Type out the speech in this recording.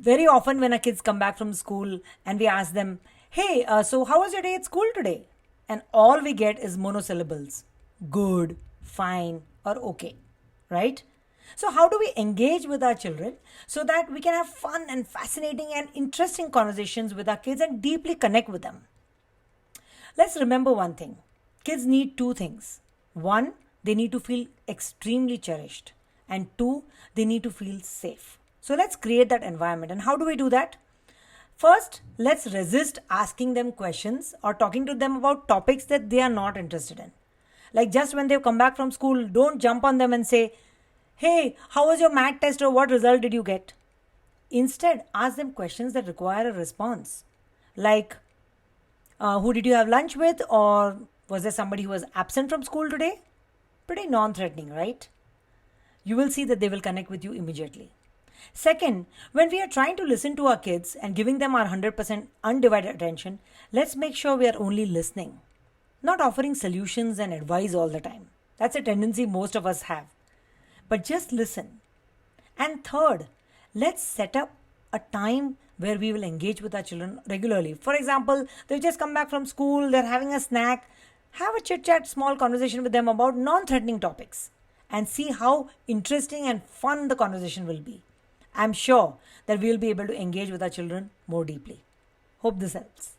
Very often, when our kids come back from school and we ask them, hey, so how was your day at school today? And all we get is monosyllables: good, fine, or okay, right? So, how do we engage with our children so that we can have fun and fascinating and interesting conversations with our kids and deeply connect with them? Let's remember one thing: kids need two things. One, they need to feel extremely cherished, and two, they need to feel safe. So let's create that environment. And how do we do that? First, let's resist asking them questions or talking to them about topics that they are not interested in. Like just when they come back from school, don't jump on them and say, hey, how was your math test or what result did you get? Instead, ask them questions that require a response. Like, who did you have lunch with? Or was there somebody who was absent from school today? Pretty non threatening, right? You will see that they will connect with you immediately. Second, when we are trying to listen to our kids and giving them our 100% undivided attention, let's make sure we are only listening, not offering solutions and advice all the time. That's a tendency most of us have. But just listen. And third, let's set up a time where we will engage with our children regularly. For example, they've just come back from school, they're having a snack. Have a chit chat, small conversation with them about non threatening topics and see how interesting and fun the conversation will be. I'm sure that we will be able to engage with our children more deeply. Hope this helps.